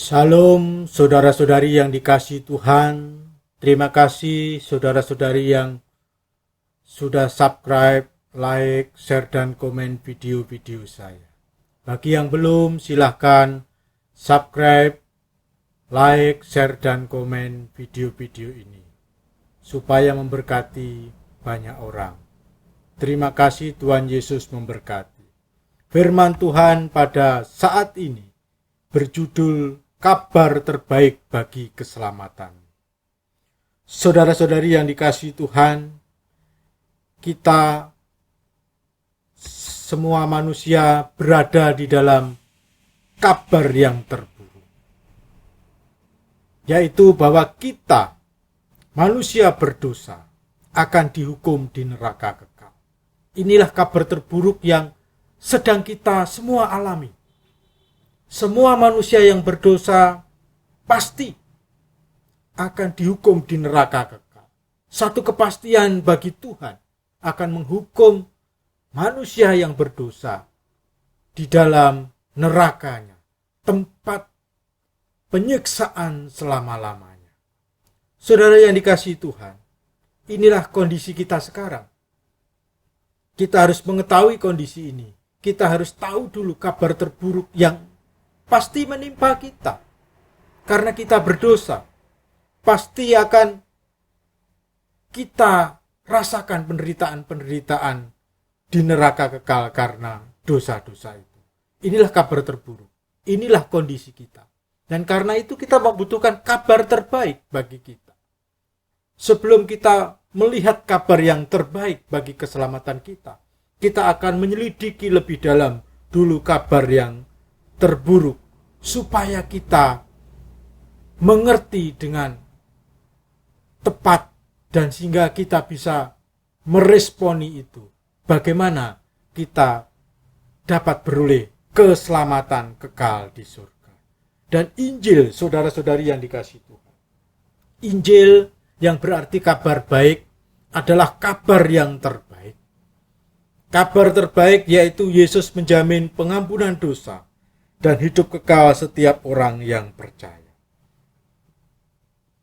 Salam saudara-saudari yang dikasihi Tuhan. Terima kasih saudara-saudari yang sudah subscribe, like, share, dan komen video-video saya. Bagi yang belum, silahkan subscribe, like, share, dan komen video-video ini supaya memberkati banyak orang. Terima kasih, Tuhan Yesus memberkati. Firman Tuhan pada saat ini berjudul kabar terbaik bagi keselamatan. Saudara-saudari yang dikasihi Tuhan, kita semua manusia berada di dalam kabar yang terburuk, yaitu bahwa kita, manusia berdosa, akan dihukum di neraka kekal. Inilah kabar terburuk yang sedang kita semua alami. Semua manusia yang berdosa pasti akan dihukum di neraka kekal. Satu kepastian bagi Tuhan akan menghukum manusia yang berdosa di dalam nerakanya, tempat penyiksaan selama-lamanya. Saudara yang dikasihi Tuhan, inilah kondisi kita sekarang. Kita harus mengetahui kondisi ini. Kita harus tahu dulu kabar terburuk yang pasti menimpa kita. Karena kita berdosa, pasti akan kita rasakan penderitaan-penderitaan di neraka kekal karena dosa-dosa itu. Inilah kabar terburuk. Inilah kondisi kita. Dan karena itu kita membutuhkan kabar terbaik bagi kita. Sebelum kita melihat kabar yang terbaik bagi keselamatan kita, kita akan menyelidiki lebih dalam dulu kabar yang terburuk, supaya kita mengerti dengan tepat dan sehingga kita bisa meresponi itu. Bagaimana kita dapat beroleh keselamatan kekal di surga. Dan Injil, saudara-saudari yang dikasihi Tuhan, Injil yang berarti kabar baik adalah kabar yang terbaik. Kabar terbaik yaitu Yesus menjamin pengampunan dosa dan hidup kekal setiap orang yang percaya.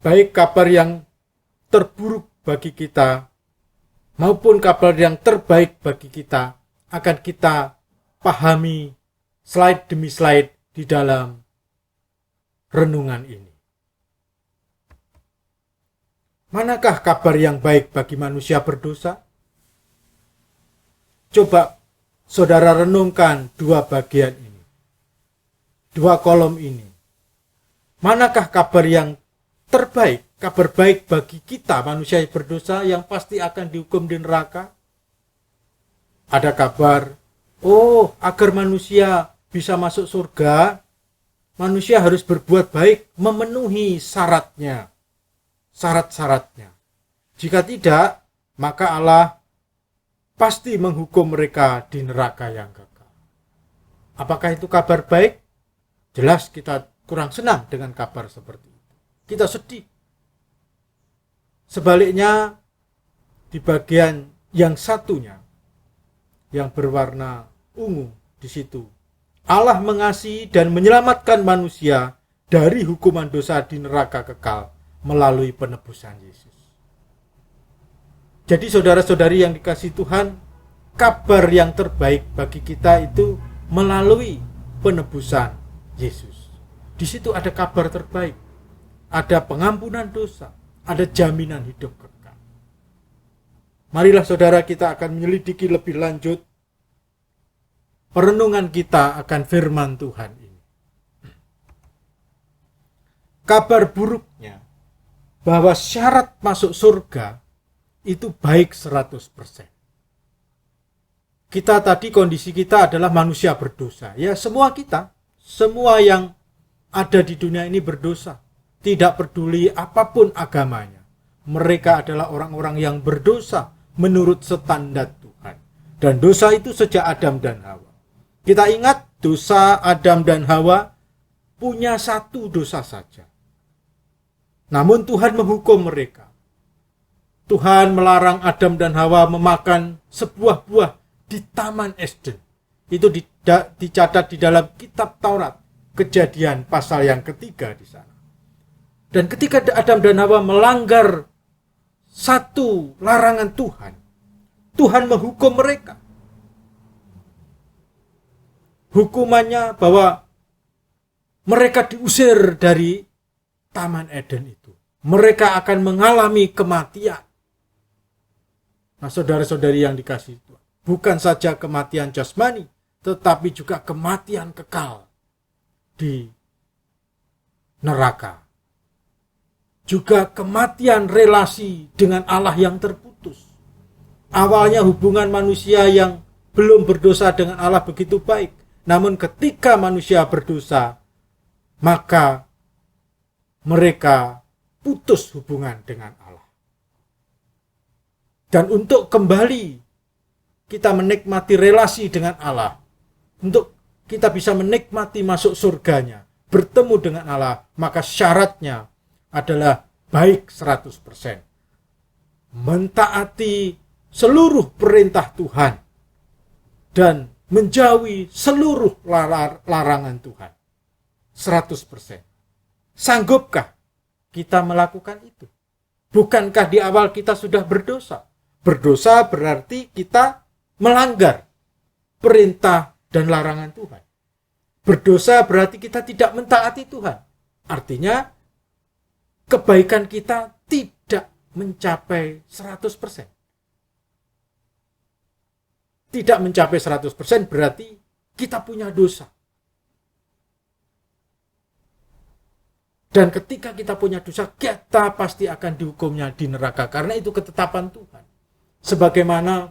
Baik kabar yang terburuk bagi kita maupun kabar yang terbaik bagi kita akan kita pahami slide demi slide di dalam renungan ini. Manakah kabar yang baik bagi manusia berdosa? Coba saudara renungkan dua bagian ini. Dua kolom ini. Manakah kabar yang terbaik, kabar baik bagi kita manusia yang berdosa yang pasti akan dihukum di neraka? Ada kabar, agar manusia bisa masuk surga, manusia harus berbuat baik, memenuhi syarat-syaratnya. Jika tidak, maka Allah pasti menghukum mereka di neraka yang kekal. Apakah itu kabar baik? Jelas kita kurang senang dengan kabar seperti itu. Kita sedih. Sebaliknya, di bagian yang satunya, yang berwarna ungu di situ, Allah mengasihi dan menyelamatkan manusia dari hukuman dosa di neraka kekal melalui penebusan Yesus. Jadi saudara-saudari yang dikasihi Tuhan, kabar yang terbaik bagi kita itu melalui penebusan Yesus. Di situ ada kabar terbaik, ada pengampunan dosa, ada jaminan hidup kekal. Marilah saudara, kita akan menyelidiki lebih lanjut perenungan kita akan firman Tuhan ini. Kabar buruknya bahwa syarat masuk surga itu baik 100%. Kita tadi kondisi kita adalah manusia berdosa. Ya, semua kita, semua yang ada di dunia ini berdosa. Tidak peduli apapun agamanya. Mereka adalah orang-orang yang berdosa menurut standar Tuhan. Dan dosa itu sejak Adam dan Hawa. Kita ingat dosa Adam dan Hawa punya satu dosa saja. Namun Tuhan menghukum mereka. Tuhan melarang Adam dan Hawa memakan sebuah buah di Taman Eden. Itu dicatat di dalam kitab Taurat. Kejadian pasal yang ketiga di sana. Dan ketika Adam dan Hawa melanggar satu larangan Tuhan, Tuhan menghukum mereka. Hukumannya bahwa mereka diusir dari Taman Eden itu. Mereka akan mengalami kematian. Nah, saudara-saudari yang dikasihi Tuhan, bukan saja kematian jasmani, tetapi juga kematian kekal di neraka. Juga kematian relasi dengan Allah yang terputus. Awalnya hubungan manusia yang belum berdosa dengan Allah begitu baik. Namun ketika manusia berdosa, maka mereka putus hubungan dengan Allah. Dan untuk kembali kita menikmati relasi dengan Allah, untuk kita bisa menikmati masuk surganya, bertemu dengan Allah, maka syaratnya adalah baik 100%. Mentaati seluruh perintah Tuhan dan menjauhi seluruh larangan Tuhan. 100%. Sanggupkah kita melakukan itu? Bukankah di awal kita sudah berdosa? Berdosa berarti kita melanggar perintah dan larangan Tuhan. Berdosa berarti kita tidak mentaati Tuhan. Artinya kebaikan kita tidak mencapai 100%. Tidak mencapai 100% berarti kita punya dosa. Dan ketika kita punya dosa, kita pasti akan dihukumnya di neraka. Karena itu ketetapan Tuhan. Sebagaimana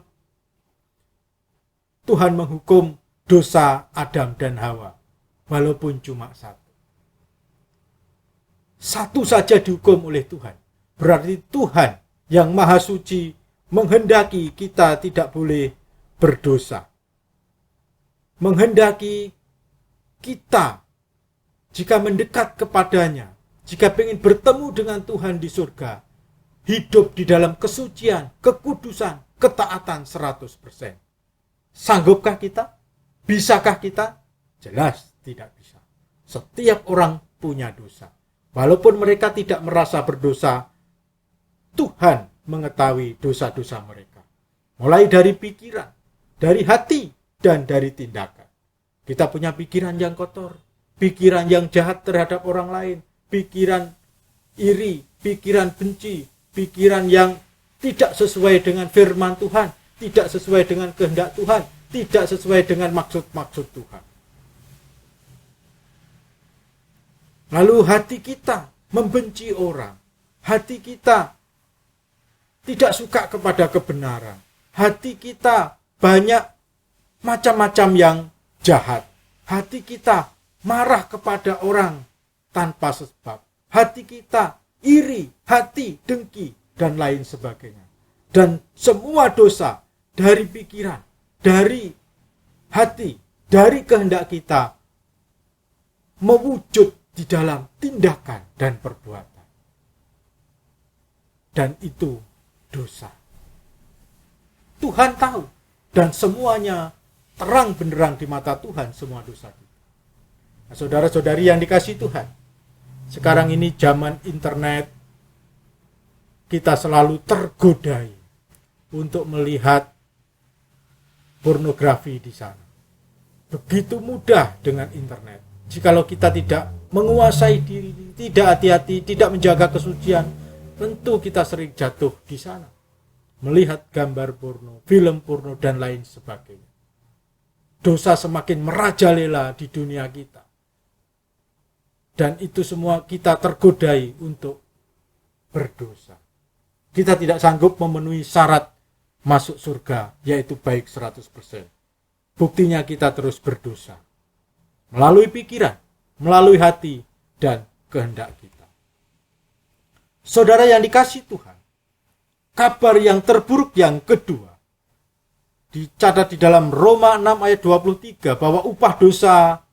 Tuhan menghukum dosa Adam dan Hawa. Walaupun cuma satu. Satu saja dihukum oleh Tuhan. Berarti Tuhan yang Maha Suci menghendaki kita tidak boleh berdosa. Menghendaki kita jika mendekat kepadanya, jika ingin bertemu dengan Tuhan di surga, hidup di dalam kesucian, kekudusan, ketaatan 100%. Sanggupkah kita? Bisakah kita? Jelas tidak bisa. Setiap orang punya dosa. Walaupun mereka tidak merasa berdosa, Tuhan mengetahui dosa-dosa mereka. Mulai dari pikiran, dari hati, dan dari tindakan. Kita punya pikiran yang kotor, pikiran yang jahat terhadap orang lain, pikiran iri, pikiran benci, pikiran yang tidak sesuai dengan firman Tuhan, tidak sesuai dengan kehendak Tuhan, tidak sesuai dengan maksud-maksud Tuhan. Lalu hati kita membenci orang, hati kita tidak suka kepada kebenaran, hati kita banyak macam-macam yang jahat, hati kita marah kepada orang tanpa sebab, hati kita iri, hati dengki, dan lain sebagainya. Dan semua dosa dari pikiran, dari hati, dari kehendak kita mewujud di dalam tindakan dan perbuatan. Dan itu dosa. Tuhan tahu dan semuanya terang benderang di mata Tuhan semua dosa kita. Nah, saudara-saudari yang dikasihi Tuhan, sekarang ini zaman internet, kita selalu tergodai untuk melihat pornografi di sana. Begitu mudah dengan internet. Jikalau kita tidak menguasai diri, tidak hati-hati, tidak menjaga kesucian, tentu kita sering jatuh di sana. Melihat gambar porno, film porno, dan lain sebagainya. Dosa semakin merajalela di dunia kita. Dan itu semua kita tergodai untuk berdosa. Kita tidak sanggup memenuhi syarat masuk surga, yaitu baik 100%. Buktinya kita terus berdosa. Melalui pikiran, melalui hati, dan kehendak kita. Saudara yang dikasihi Tuhan, kabar yang terburuk yang kedua, dicatat di dalam Roma 6 ayat 23, bahwa upah dosa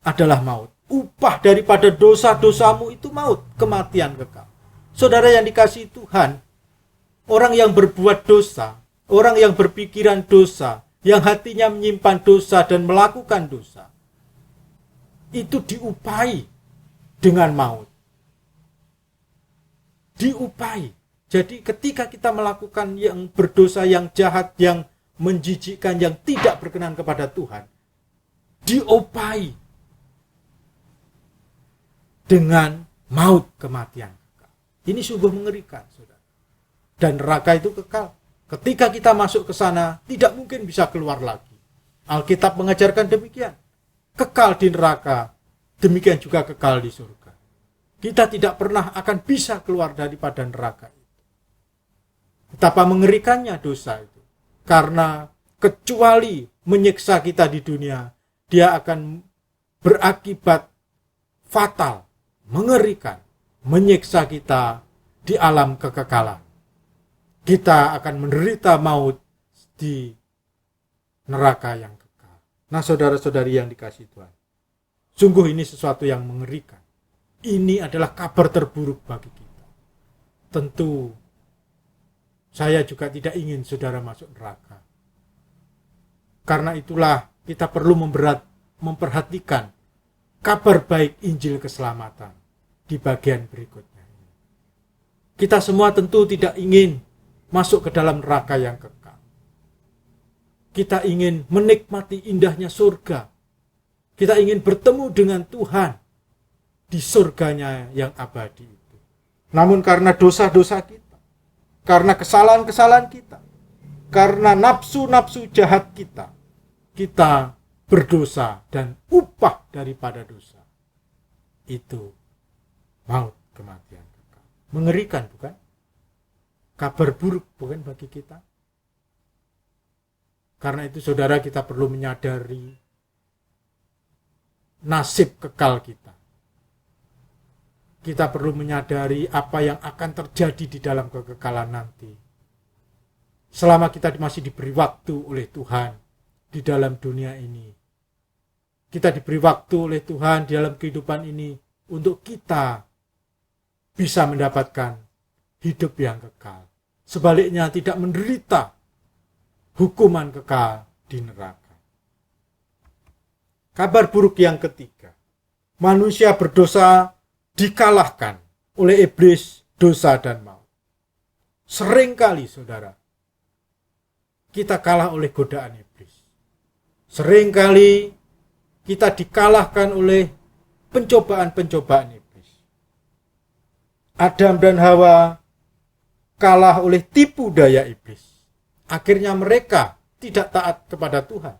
adalah maut. Upah daripada dosa-dosamu itu maut, kematian kekal. Saudara yang dikasihi Tuhan, orang yang berbuat dosa, orang yang berpikiran dosa, yang hatinya menyimpan dosa dan melakukan dosa, itu diupai dengan maut. Diupai. Jadi ketika kita melakukan yang berdosa, yang jahat, yang menjijikkan, yang tidak berkenan kepada Tuhan, diupai dengan maut, kematian. Ini sungguh mengerikan, saudara. Dan neraka itu kekal. Ketika kita masuk ke sana, tidak mungkin bisa keluar lagi. Alkitab mengajarkan demikian. Kekal di neraka, demikian juga kekal di surga. Kita tidak pernah akan bisa keluar daripada neraka itu. Betapa mengerikannya dosa itu. Karena kecuali menyiksa kita di dunia, dia akan berakibat fatal, mengerikan, menyiksa kita di alam kekekalan. Kita akan menderita maut di neraka yang kekal. Nah, saudara-saudari yang dikasihi Tuhan, sungguh ini sesuatu yang mengerikan. Ini adalah kabar terburuk bagi kita. Tentu saya juga tidak ingin saudara masuk neraka. Karena itulah kita perlu memperhatikan kabar baik Injil keselamatan di bagian berikutnya. Kita semua tentu tidak ingin masuk ke dalam neraka yang kekal. Kita ingin menikmati indahnya surga. Kita ingin bertemu dengan Tuhan di surganya yang abadi itu. Namun karena dosa-dosa kita, karena kesalahan-kesalahan kita, karena nafsu-nafsu jahat kita, kita berdosa dan upah daripada dosa itu maut, kematian kekal. Mengerikan, bukan? Kabar buruk, bukan, bagi kita? Karena itu saudara, kita perlu menyadari nasib kekal kita. Kita perlu menyadari apa yang akan terjadi di dalam kekekalan nanti. Selama kita masih diberi waktu oleh Tuhan di dalam dunia ini. Kita diberi waktu oleh Tuhan di dalam kehidupan ini untuk kita bisa mendapatkan hidup yang kekal. Sebaliknya tidak menderita hukuman kekal di neraka. Kabar buruk yang ketiga. Manusia berdosa dikalahkan oleh iblis, dosa dan maut. Seringkali saudara, kita kalah oleh godaan iblis. Seringkali kita dikalahkan oleh pencobaan-pencobaan iblis. Adam dan Hawa kalah oleh tipu daya iblis. Akhirnya mereka tidak taat kepada Tuhan.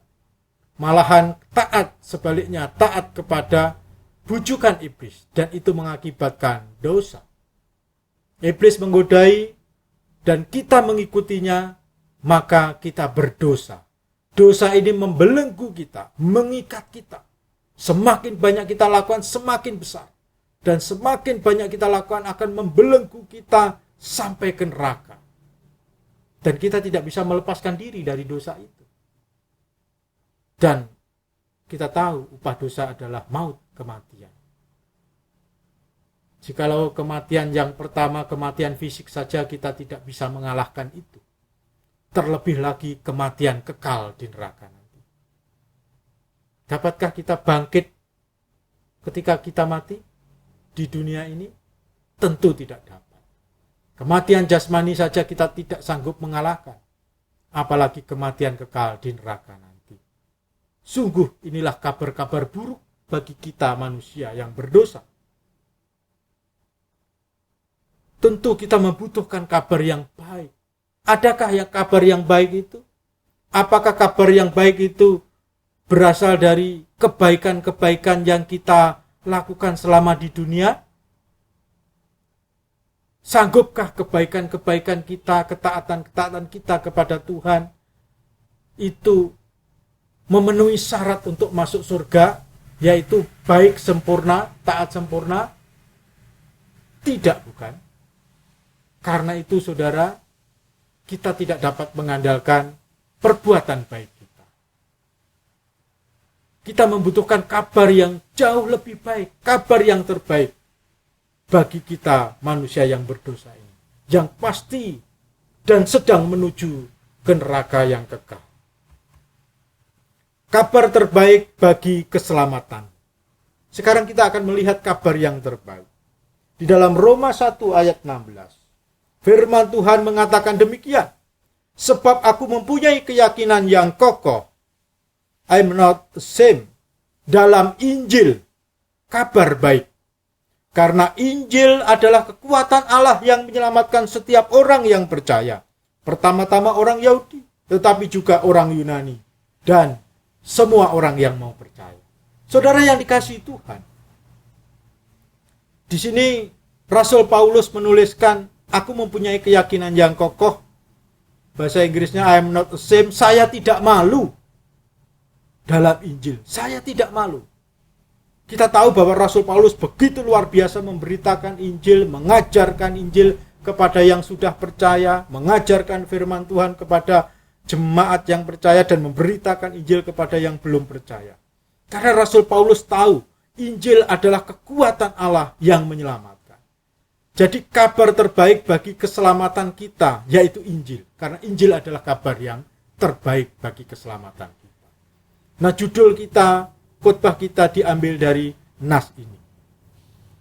Malahan taat, sebaliknya taat kepada bujukan iblis. Dan itu mengakibatkan dosa. Iblis menggodai dan kita mengikutinya, maka kita berdosa. Dosa ini membelenggu kita, mengikat kita. Semakin banyak kita lakukan, semakin besar. Dan semakin banyak kita lakukan akan membelenggu kita sampai ke neraka. Dan kita tidak bisa melepaskan diri dari dosa itu. Dan kita tahu upah dosa adalah maut, kematian. Jikalau kematian yang pertama, kematian fisik saja kita tidak bisa mengalahkan itu. Terlebih lagi kematian kekal di neraka nanti. Dapatkah kita bangkit ketika kita mati di dunia ini? Tentu tidak dapat. Kematian jasmani saja kita tidak sanggup mengalahkan. Apalagi kematian kekal di neraka nanti. Sungguh inilah kabar-kabar buruk bagi kita manusia yang berdosa. Tentu kita membutuhkan kabar yang baik. Adakah yang kabar yang baik itu? Apakah kabar yang baik itu berasal dari kebaikan-kebaikan yang kita lakukan selama di dunia? Sanggupkah kebaikan-kebaikan kita, ketaatan-ketaatan kita kepada Tuhan itu memenuhi syarat untuk masuk surga, yaitu baik sempurna, taat sempurna? Tidak, bukan? Karena itu saudara, kita tidak dapat mengandalkan perbuatan baik kita. Kita membutuhkan kabar yang jauh lebih baik, kabar yang terbaik bagi kita manusia yang berdosa ini, yang pasti dan sedang menuju ke neraka yang kekal. Kabar terbaik bagi keselamatan. Sekarang kita akan melihat kabar yang terbaik. Di dalam Roma 1 ayat 16. Firman Tuhan mengatakan demikian. Sebab aku mempunyai keyakinan yang kokoh. I'm not ashamed. Dalam Injil, kabar baik. Karena Injil adalah kekuatan Allah yang menyelamatkan setiap orang yang percaya. Pertama-tama orang Yahudi, tetapi juga orang Yunani. Dan semua orang yang mau percaya. Saudara yang dikasihi Tuhan. Di sini Rasul Paulus menuliskan, aku mempunyai keyakinan yang kokoh. Bahasa Inggrisnya, I am not ashamed. Saya tidak malu dalam Injil. Saya tidak malu. Kita tahu bahwa Rasul Paulus begitu luar biasa memberitakan Injil, mengajarkan Injil kepada yang sudah percaya, mengajarkan firman Tuhan kepada jemaat yang percaya, dan memberitakan Injil kepada yang belum percaya. Karena Rasul Paulus tahu Injil adalah kekuatan Allah yang menyelamatkan. Jadi kabar terbaik bagi keselamatan kita yaitu Injil. Karena Injil adalah kabar yang terbaik bagi keselamatan kita. Nah, judul kita, khotbah kita diambil dari nas ini.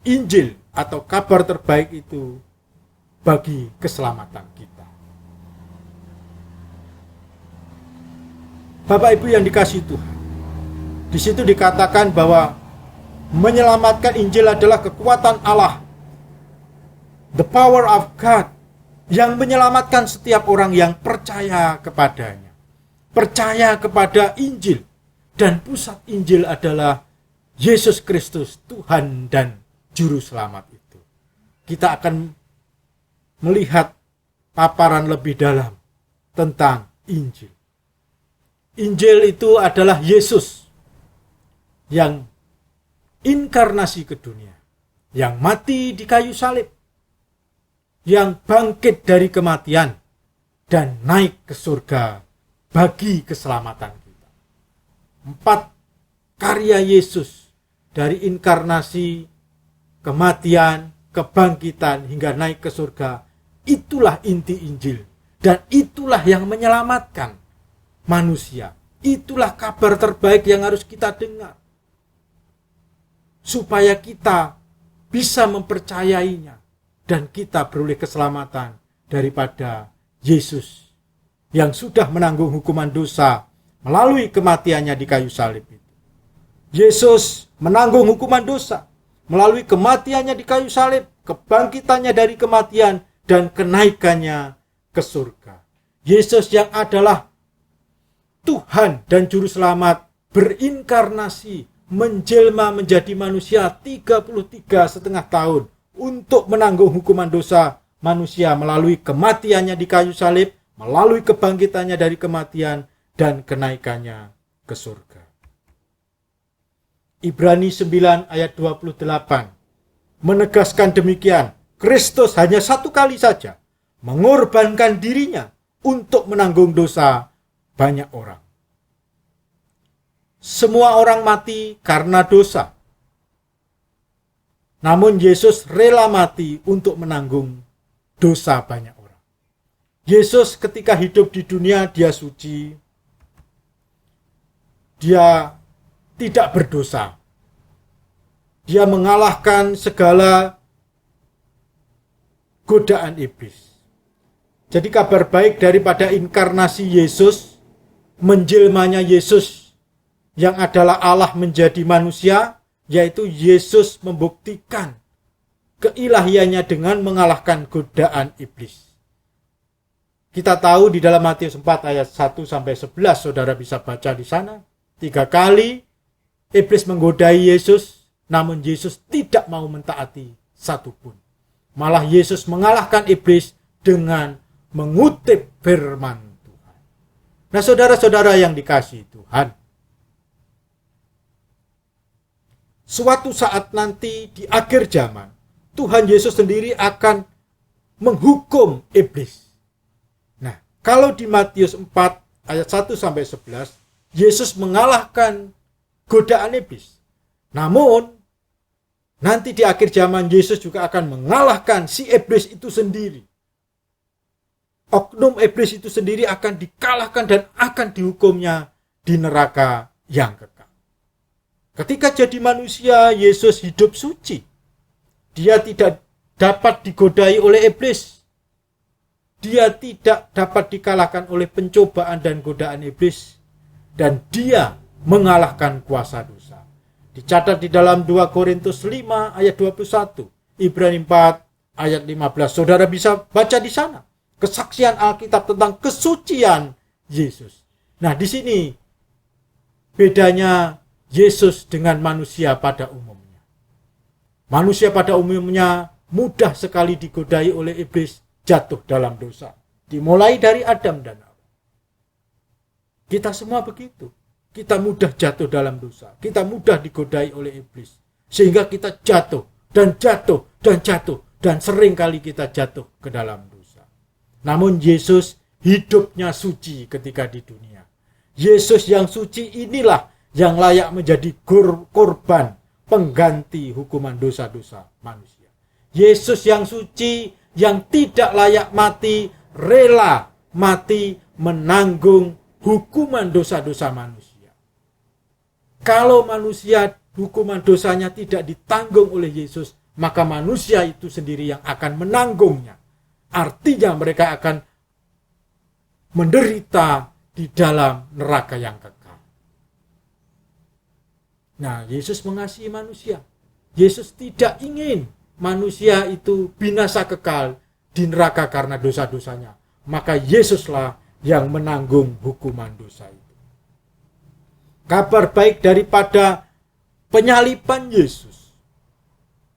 Injil atau kabar terbaik itu bagi keselamatan kita. Bapak Ibu yang dikasihi Tuhan. Di situ dikatakan bahwa menyelamatkan Injil adalah kekuatan Allah. The power of God yang menyelamatkan setiap orang yang percaya kepadanya. Percaya kepada Injil. Dan pusat Injil adalah Yesus Kristus, Tuhan dan Juru Selamat itu. Kita akan melihat paparan lebih dalam tentang Injil. Injil itu adalah Yesus yang inkarnasi ke dunia, yang mati di kayu salib, yang bangkit dari kematian, dan naik ke surga bagi keselamatan kita. 4 karya Yesus dari inkarnasi, kematian, kebangkitan, hingga naik ke surga, itulah inti Injil. Dan itulah yang menyelamatkan manusia. Itulah kabar terbaik yang harus kita dengar. Supaya kita bisa mempercayainya. Dan kita beroleh keselamatan daripada Yesus yang sudah menanggung hukuman dosa melalui kematiannya di kayu salib itu. Yesus menanggung hukuman dosa melalui kematiannya di kayu salib, kebangkitannya dari kematian, dan kenaikannya ke surga. Yesus yang adalah Tuhan dan Juru Selamat berinkarnasi, menjelma menjadi manusia 33,5 tahun untuk menanggung hukuman dosa manusia melalui kematiannya di kayu salib, melalui kebangkitannya dari kematian, dan kenaikannya ke surga. Ibrani 9 ayat 28 menegaskan demikian. Kristus hanya satu kali saja mengorbankan dirinya untuk menanggung dosa banyak orang. Semua orang mati karena dosa. Namun Yesus rela mati untuk menanggung dosa banyak orang. Yesus ketika hidup di dunia, dia suci. Dia tidak berdosa. Dia mengalahkan segala godaan iblis. Jadi kabar baik daripada inkarnasi Yesus, menjelmanya Yesus yang adalah Allah menjadi manusia, yaitu Yesus membuktikan keilahiannya dengan mengalahkan godaan iblis. Kita tahu di dalam Matius 4 ayat 1-11, saudara bisa baca di sana. 3 kali iblis menggodai Yesus, namun Yesus tidak mau mentaati satupun. Malah Yesus mengalahkan iblis dengan mengutip firman Tuhan. Nah, saudara-saudara yang dikasihi Tuhan, suatu saat nanti di akhir zaman, Tuhan Yesus sendiri akan menghukum iblis. Nah, kalau di Matius 4 ayat 1-11, Yesus mengalahkan godaan iblis. Namun, nanti di akhir zaman Yesus juga akan mengalahkan si iblis itu sendiri. Oknum iblis itu sendiri akan dikalahkan dan akan dihukumnya di neraka yang kekal. Ketika jadi manusia, Yesus hidup suci. Dia tidak dapat digodai oleh iblis. Dia tidak dapat dikalahkan oleh pencobaan dan godaan iblis. Dan dia mengalahkan kuasa dosa. Dicatat di dalam 2 Korintus 5 ayat 21, Ibrani 4 ayat 15. Saudara bisa baca di sana kesaksian Alkitab tentang kesucian Yesus. Nah, di sini bedanya Yesus dengan manusia pada umumnya. Manusia pada umumnya mudah sekali digodai oleh iblis, jatuh dalam dosa. Dimulai dari Adam dan Hawa. Kita semua begitu. Kita mudah jatuh dalam dosa. Kita mudah digodai oleh iblis. Sehingga kita jatuh dan jatuh dan jatuh. Dan sering kali kita jatuh ke dalam dosa. Namun Yesus hidupnya suci ketika di dunia. Yesus yang suci inilah yang layak menjadi korban pengganti hukuman dosa-dosa manusia. Yesus yang suci, yang tidak layak mati, rela mati menanggung hukuman dosa-dosa manusia. Kalau manusia hukuman dosanya tidak ditanggung oleh Yesus, maka manusia itu sendiri yang akan menanggungnya. Artinya mereka akan menderita di dalam neraka yang kekal. Nah, Yesus mengasihi manusia. Yesus tidak ingin manusia itu binasa kekal di neraka karena dosa-dosanya. Maka Yesuslah yang menanggung hukuman dosa itu. Kabar baik daripada penyaliban Yesus.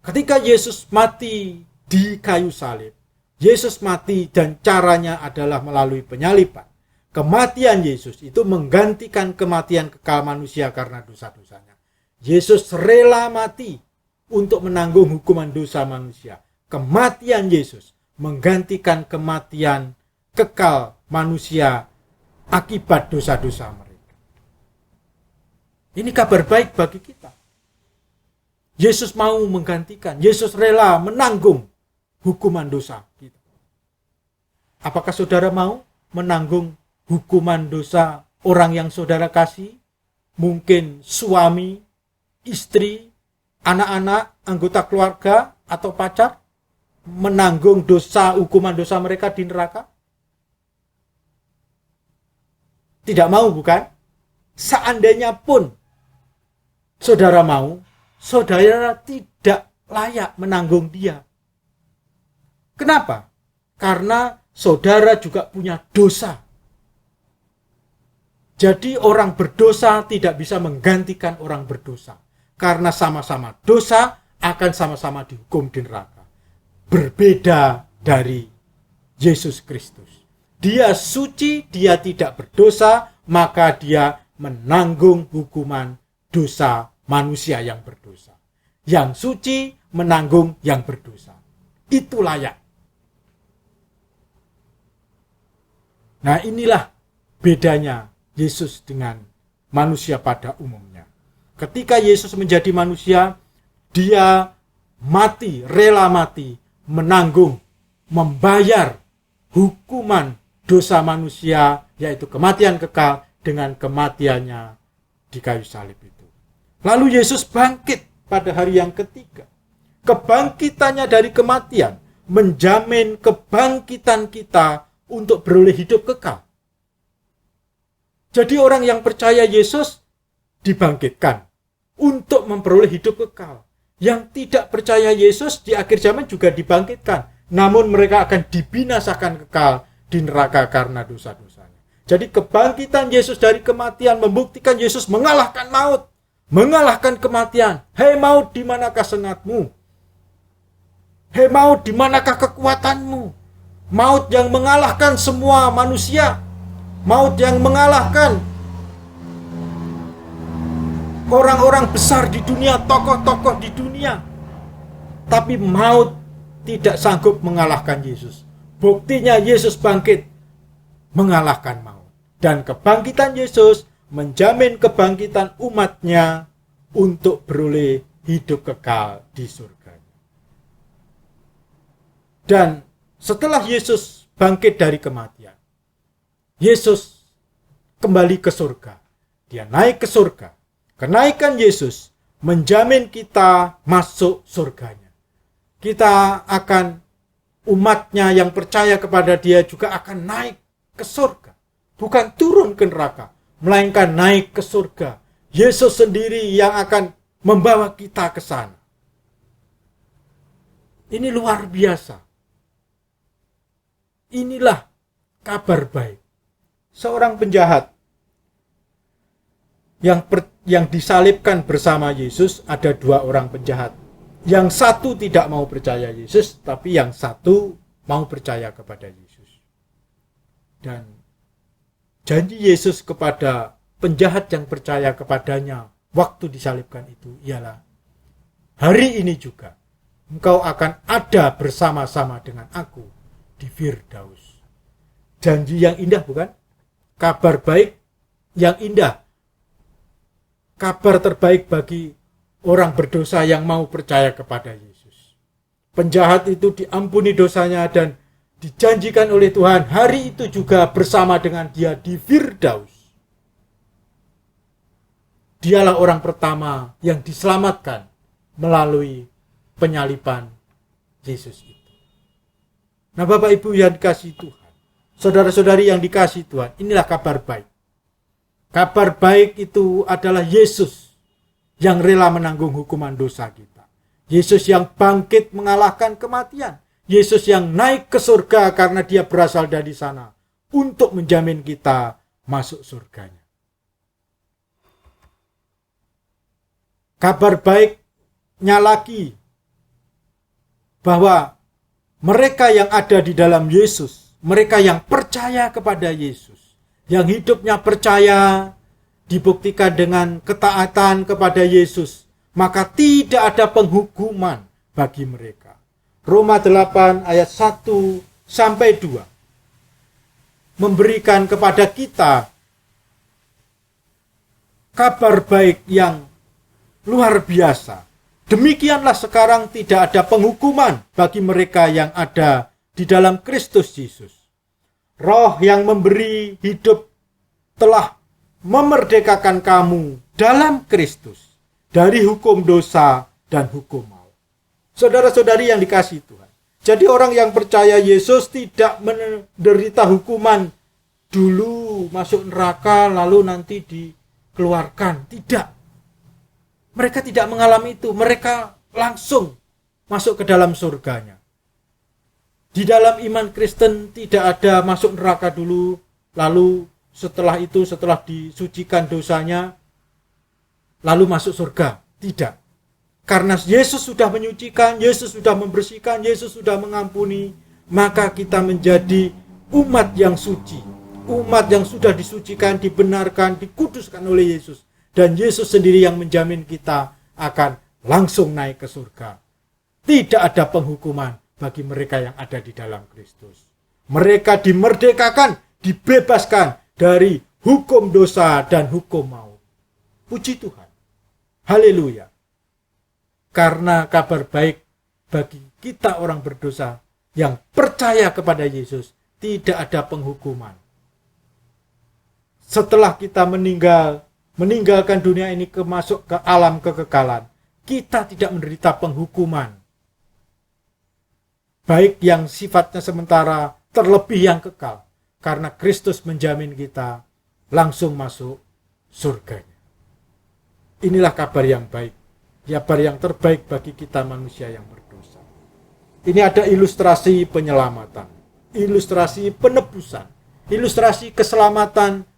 Ketika Yesus mati di kayu salib, Yesus mati dan caranya adalah melalui penyaliban. Kematian Yesus itu menggantikan kematian kekal manusia karena dosa-dosanya. Yesus rela mati untuk menanggung hukuman dosa manusia. Kematian Yesus menggantikan kematian kekal manusia akibat dosa-dosa mereka. Ini kabar baik bagi kita. Yesus mau menggantikan, Yesus rela menanggung hukuman dosa kita. Apakah saudara mau menanggung hukuman dosa orang yang saudara kasih? Mungkin suami, istri, anak-anak, anggota keluarga, atau pacar? Menanggung dosa, hukuman dosa mereka di neraka? Tidak mau, bukan? Seandainya pun saudara mau, saudara tidak layak menanggung dia. Kenapa? Karena saudara juga punya dosa. Jadi orang berdosa tidak bisa menggantikan orang berdosa. Karena sama-sama dosa akan sama-sama dihukum di neraka. Berbeda dari Yesus Kristus. Dia suci, dia tidak berdosa, maka dia menanggung hukuman dosa manusia yang berdosa. Yang suci menanggung yang berdosa. Itu layak. Nah, inilah bedanya Yesus dengan manusia pada umumnya. Ketika Yesus menjadi manusia, dia mati, rela mati, menanggung, membayar hukuman dosa manusia, yaitu kematian kekal dengan kematiannya di kayu salib itu. Lalu Yesus bangkit pada hari yang ketiga. Kebangkitannya dari kematian menjamin kebangkitan kita untuk beroleh hidup kekal. Jadi orang yang percaya Yesus dibangkitkan untuk memperoleh hidup kekal. Yang tidak percaya Yesus di akhir zaman juga dibangkitkan. Namun mereka akan dibinasakan kekal di neraka karena dosa-dosanya. Jadi kebangkitan Yesus dari kematian membuktikan Yesus mengalahkan maut. Mengalahkan kematian. Hei maut, di manakah sengatmu? Hei maut, di manakah kekuatanmu? Maut yang mengalahkan semua manusia. Maut yang mengalahkan orang-orang besar di dunia, tokoh-tokoh di dunia. Tapi maut tidak sanggup mengalahkan Yesus. Buktinya Yesus bangkit mengalahkan maut. Dan kebangkitan Yesus menjamin kebangkitan umatnya untuk beroleh hidup kekal di surga. Dan setelah Yesus bangkit dari kematian, Yesus kembali ke surga. Dia naik ke surga. Kenaikan Yesus menjamin kita masuk surganya. Kita akan, umatnya yang percaya kepada dia juga akan naik ke surga. Bukan turun ke neraka, melainkan naik ke surga. Yesus sendiri yang akan membawa kita ke sana. Ini luar biasa. Inilah kabar baik. Seorang penjahat yang disalibkan bersama Yesus, ada 2 orang penjahat. Yang satu tidak mau percaya Yesus, tapi yang satu mau percaya kepada Yesus. Dan janji Yesus kepada penjahat yang percaya kepadanya waktu disalibkan itu ialah, hari ini juga engkau akan ada bersama-sama dengan aku di Firdaus. Janji yang indah, bukan? Kabar baik yang indah. Kabar terbaik bagi orang berdosa yang mau percaya kepada Yesus. Penjahat itu diampuni dosanya dan dijanjikan oleh Tuhan hari itu juga bersama dengan dia di Firdaus. Dialah orang pertama yang diselamatkan melalui penyaliban Yesus itu. Nah, Bapak Ibu yang dikasihi Tuhan, saudara-saudari yang dikasihi Tuhan, inilah kabar baik. Kabar baik itu adalah Yesus yang rela menanggung hukuman dosa kita. Yesus yang bangkit mengalahkan kematian. Yesus yang naik ke surga karena dia berasal dari sana untuk menjamin kita masuk surganya. Kabar baiknya lagi bahwa mereka yang ada di dalam Yesus, mereka yang percaya kepada Yesus, yang hidupnya percaya, dibuktikan dengan ketaatan kepada Yesus, maka tidak ada penghukuman bagi mereka. Roma 8 ayat 1 sampai 2 memberikan kepada kita kabar baik yang luar biasa. Demikianlah sekarang tidak ada penghukuman bagi mereka yang ada di dalam Kristus Yesus. Roh yang memberi hidup telah memerdekakan kamu dalam Kristus dari hukum dosa dan hukum maut. Saudara-saudari yang dikasihi Tuhan, jadi orang yang percaya Yesus tidak menderita hukuman dulu masuk neraka lalu nanti dikeluarkan. Tidak. Mereka tidak mengalami itu. Mereka langsung masuk ke dalam surganya. Di dalam iman Kristen tidak ada masuk neraka dulu, lalu setelah itu, setelah disucikan dosanya, lalu masuk surga. Tidak. Karena Yesus sudah menyucikan, Yesus sudah membersihkan, Yesus sudah mengampuni, maka kita menjadi umat yang suci. Umat yang sudah disucikan, dibenarkan, dikuduskan oleh Yesus. Dan Yesus sendiri yang menjamin kita akan langsung naik ke surga. Tidak ada penghukuman bagi mereka yang ada di dalam Kristus. Mereka dimerdekakan, dibebaskan dari hukum dosa dan hukum maut. Puji Tuhan. Haleluya. Karena kabar baik bagi kita orang berdosa yang percaya kepada Yesus, tidak ada penghukuman. Setelah kita meninggalkan dunia ini masuk ke alam kekekalan, kita tidak menderita penghukuman. Baik yang sifatnya sementara, terlebih yang kekal. Karena Kristus menjamin kita langsung masuk surganya. Inilah kabar yang baik. Kabar yang terbaik bagi kita manusia yang berdosa. Ini ada ilustrasi penyelamatan. Ilustrasi penebusan. Ilustrasi keselamatan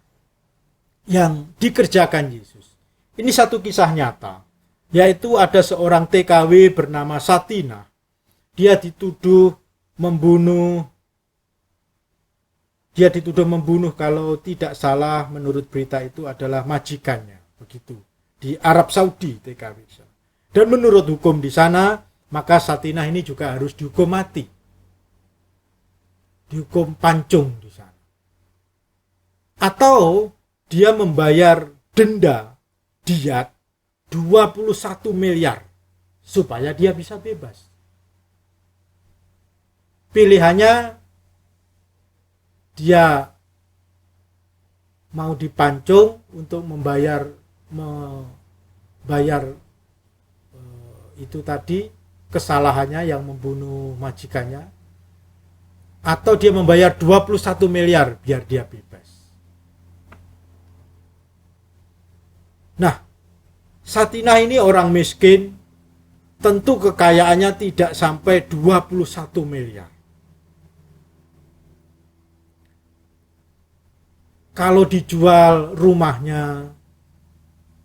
yang dikerjakan Yesus. Ini satu kisah nyata. Yaitu ada seorang TKW bernama Satina. Dia dituduh membunuh kalau tidak salah menurut berita itu adalah majikannya. Begitu. Di Arab Saudi TKW. Dan menurut hukum di sana, maka Satina ini juga harus dihukum mati. Dihukum pancung di sana. Atau dia membayar denda diat 21 miliar supaya dia bisa bebas. Pilihannya dia mau dipancung untuk membayar bayar itu tadi kesalahannya yang membunuh majikannya, atau dia membayar 21 miliar biar dia bebas. Nah, Satinah ini orang miskin, tentu kekayaannya tidak sampai 21 miliar. Kalau dijual rumahnya,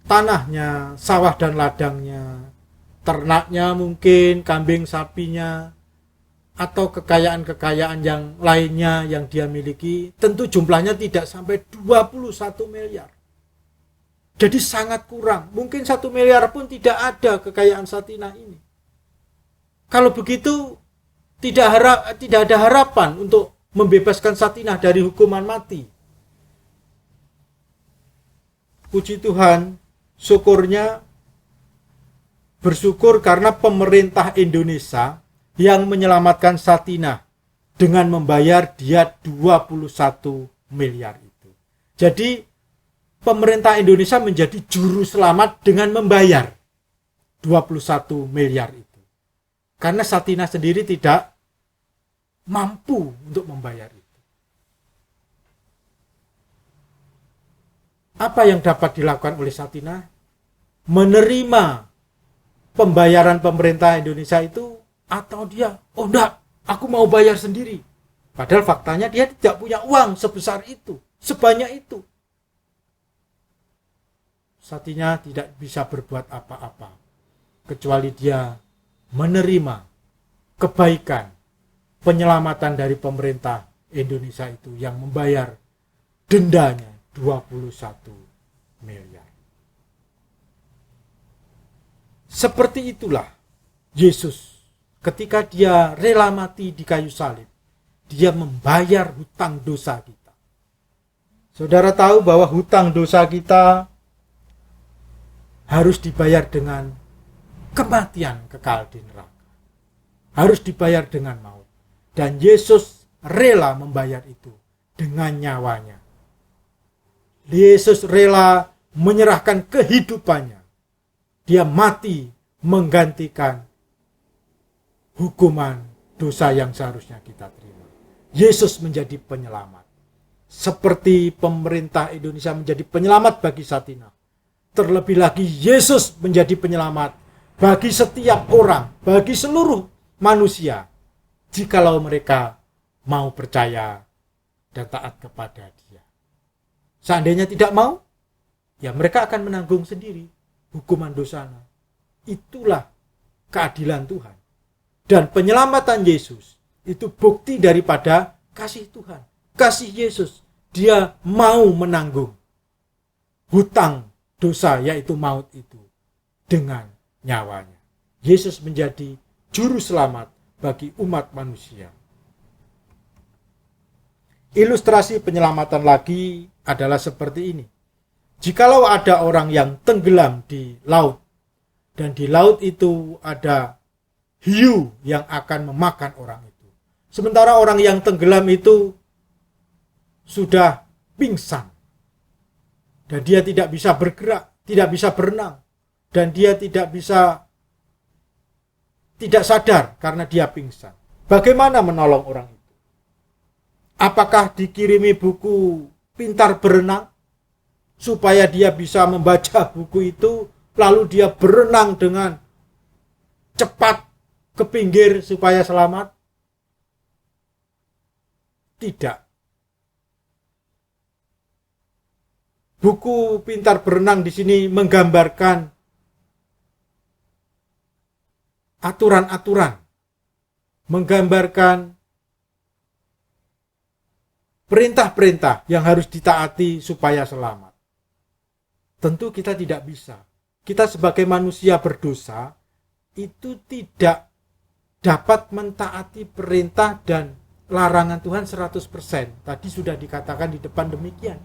tanahnya, sawah dan ladangnya, ternaknya mungkin, kambing sapinya, atau kekayaan-kekayaan yang lainnya yang dia miliki, tentu jumlahnya tidak sampai 21 miliar. Jadi sangat kurang. Mungkin 1 miliar pun tidak ada kekayaan Satinah ini. Kalau begitu, tidak ada harapan untuk membebaskan Satinah dari hukuman mati. Puji Tuhan, syukurnya bersyukur karena pemerintah Indonesia yang menyelamatkan Satinah dengan membayar dia 21 miliar itu. Jadi pemerintah Indonesia menjadi juru selamat dengan membayar 21 miliar itu. Karena Satinah sendiri tidak mampu untuk membayar itu. Apa yang dapat dilakukan oleh Satinah? Menerima pembayaran pemerintah Indonesia itu, atau dia, oh enggak, aku mau bayar sendiri. Padahal faktanya dia tidak punya uang sebesar itu, sebanyak itu. Satinah tidak bisa berbuat apa-apa, kecuali dia menerima kebaikan, penyelamatan dari pemerintah Indonesia itu yang membayar dendanya 21 miliar. Seperti itulah Yesus ketika dia rela mati di kayu salib, dia membayar hutang dosa kita. Saudara tahu bahwa hutang dosa kita harus dibayar dengan kematian kekal di neraka. Harus dibayar dengan maut. Dan Yesus rela membayar itu dengan nyawanya. Yesus rela menyerahkan kehidupannya. Dia mati menggantikan hukuman dosa yang seharusnya kita terima. Yesus menjadi penyelamat. Seperti pemerintah Indonesia menjadi penyelamat bagi Satinah. Terlebih lagi Yesus menjadi penyelamat bagi setiap orang, bagi seluruh manusia, jikalau mereka mau percaya dan taat kepada Dia. Seandainya tidak mau, ya mereka akan menanggung sendiri hukuman dosanya. Itulah keadilan Tuhan. Dan penyelamatan Yesus itu bukti daripada kasih Tuhan. Kasih Yesus. Dia mau menanggung hutang dosa, yaitu maut itu, dengan nyawanya. Yesus menjadi juru selamat bagi umat manusia. Ilustrasi penyelamatan lagi adalah seperti ini. Jikalau ada orang yang tenggelam di laut, dan di laut itu ada hiu yang akan memakan orang itu. Sementara orang yang tenggelam itu sudah pingsan, dan dia tidak bisa bergerak, tidak bisa berenang, dan dia tidak sadar karena dia pingsan. Bagaimana menolong orang itu? Apakah dikirimi buku Pintar Berenang supaya dia bisa membaca buku itu, lalu dia berenang dengan cepat ke pinggir supaya selamat? Tidak. Buku Pintar Berenang di sini menggambarkan aturan-aturan, menggambarkan perintah-perintah yang harus ditaati supaya selamat. Tentu kita tidak bisa. Kita sebagai manusia berdosa itu tidak dapat mentaati perintah dan larangan Tuhan 100%. Tadi sudah dikatakan di depan demikian.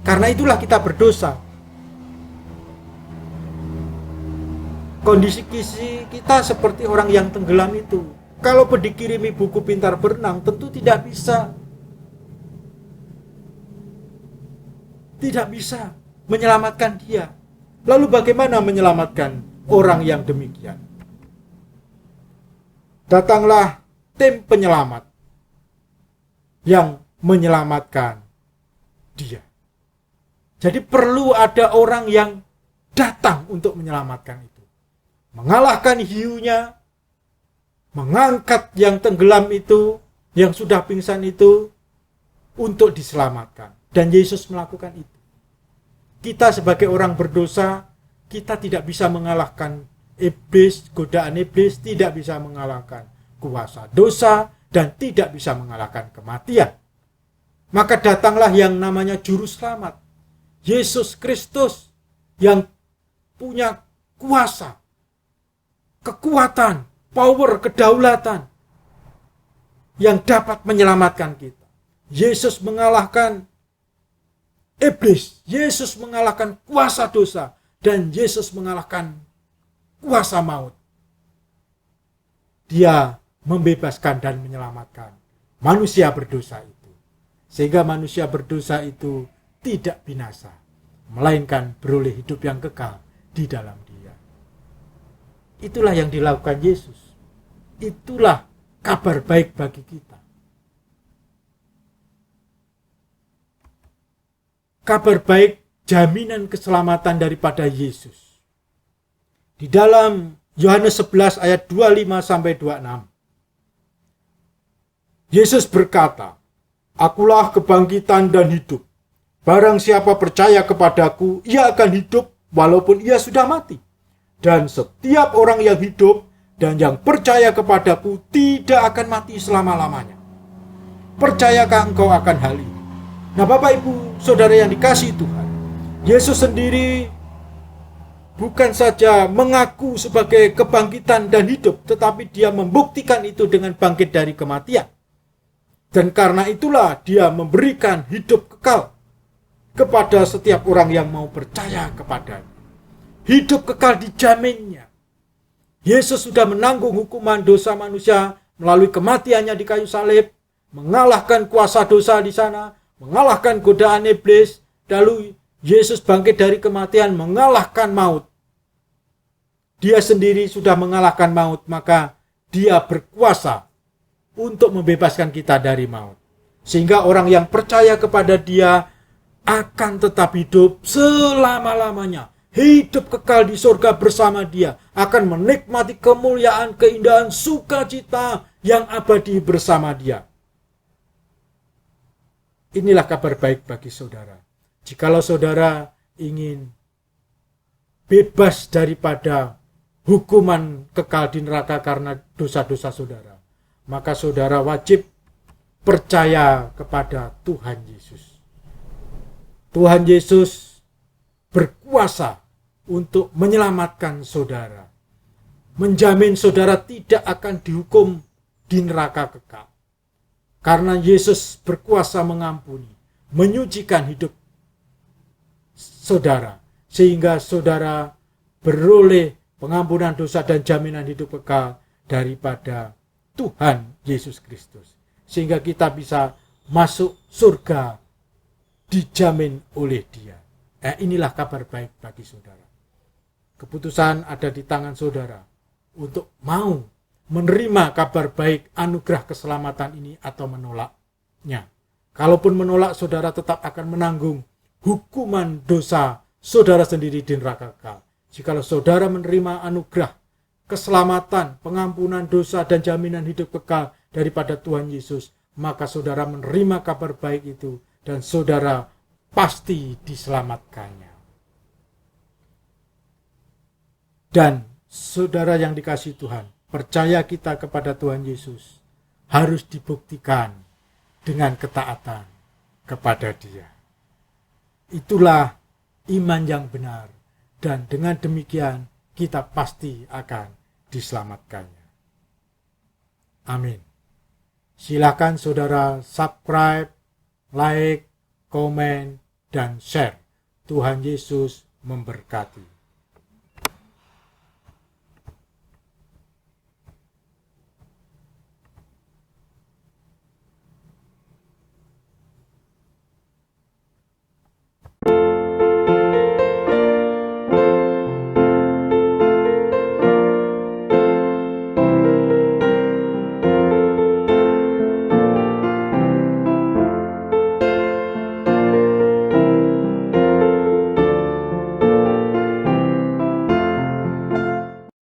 Karena itulah kita berdosa. Kondisi kita seperti orang yang tenggelam itu. Kalau dikirimi buku Pintar Berenang, tentu tidak bisa. Tidak bisa menyelamatkan dia. Lalu bagaimana menyelamatkan orang yang demikian? Datanglah tim penyelamat yang menyelamatkan dia. Jadi perlu ada orang yang datang untuk menyelamatkan itu. Mengalahkan hiunya, mengangkat yang tenggelam itu, yang sudah pingsan itu, untuk diselamatkan. Dan Yesus melakukan itu. Kita sebagai orang berdosa, kita tidak bisa mengalahkan iblis, godaan iblis, tidak bisa mengalahkan kuasa dosa, dan tidak bisa mengalahkan kematian. Maka datanglah yang namanya juru selamat, Yesus Kristus, yang punya kuasa, kekuatan, power, kedaulatan, yang dapat menyelamatkan kita. Yesus mengalahkan iblis, Yesus mengalahkan kuasa dosa, dan Yesus mengalahkan kuasa maut. Dia membebaskan dan menyelamatkan manusia berdosa itu. Sehingga manusia berdosa itu tidak binasa, melainkan beroleh hidup yang kekal di dalam dia. Itulah yang dilakukan Yesus. Itulah kabar baik bagi kita. Kabar baik, jaminan keselamatan daripada Yesus. Di dalam Yohanes 11 ayat 25-26. Yesus berkata, "Akulah kebangkitan dan hidup. Barang siapa percaya kepadaku, ia akan hidup walaupun ia sudah mati. Dan setiap orang yang hidup dan yang percaya kepadaku tidak akan mati selama-lamanya." Percayakah engkau akan hal ini? Nah, Bapak Ibu Saudara yang dikasihi Tuhan, Yesus sendiri bukan saja mengaku sebagai kebangkitan dan hidup, tetapi dia membuktikan itu dengan bangkit dari kematian. Dan karena itulah dia memberikan hidup kekal kepada setiap orang yang mau percaya kepadanya. Hidup kekal dijaminnya. Yesus sudah menanggung hukuman dosa manusia melalui kematiannya di kayu salib, mengalahkan kuasa dosa di sana, mengalahkan godaan iblis, lalu Yesus bangkit dari kematian, mengalahkan maut. Dia sendiri sudah mengalahkan maut, maka dia berkuasa untuk membebaskan kita dari maut. Sehingga orang yang percaya kepada dia akan tetap hidup selama-lamanya. Hidup kekal di surga bersama dia. Akan menikmati kemuliaan, keindahan, sukacita yang abadi bersama dia. Inilah kabar baik bagi saudara. Jikalau saudara ingin bebas daripada hukuman kekal di neraka karena dosa-dosa saudara, maka saudara wajib percaya kepada Tuhan Yesus. Tuhan Yesus berkuasa untuk menyelamatkan saudara, menjamin saudara tidak akan dihukum di neraka kekal. Karena Yesus berkuasa mengampuni, menyucikan hidup saudara, sehingga saudara beroleh pengampunan dosa dan jaminan hidup kekal daripada Tuhan Yesus Kristus. Sehingga kita bisa masuk surga dijamin oleh dia. Inilah kabar baik bagi saudara. Keputusan ada di tangan saudara untuk mau menerima kabar baik anugerah keselamatan ini atau menolaknya. Kalaupun menolak, saudara tetap akan menanggung hukuman dosa saudara sendiri di neraka kekal. Jikalau saudara menerima anugerah keselamatan, pengampunan dosa dan jaminan hidup kekal daripada Tuhan Yesus, maka saudara menerima kabar baik itu dan saudara pasti diselamatkannya. Dan saudara yang dikasihi Tuhan, percaya kita kepada Tuhan Yesus harus dibuktikan dengan ketaatan kepada Dia. Itulah iman yang benar, dan dengan demikian kita pasti akan diselamatkannya. Amin. Silakan saudara subscribe, like, komen, dan share. Tuhan Yesus memberkati.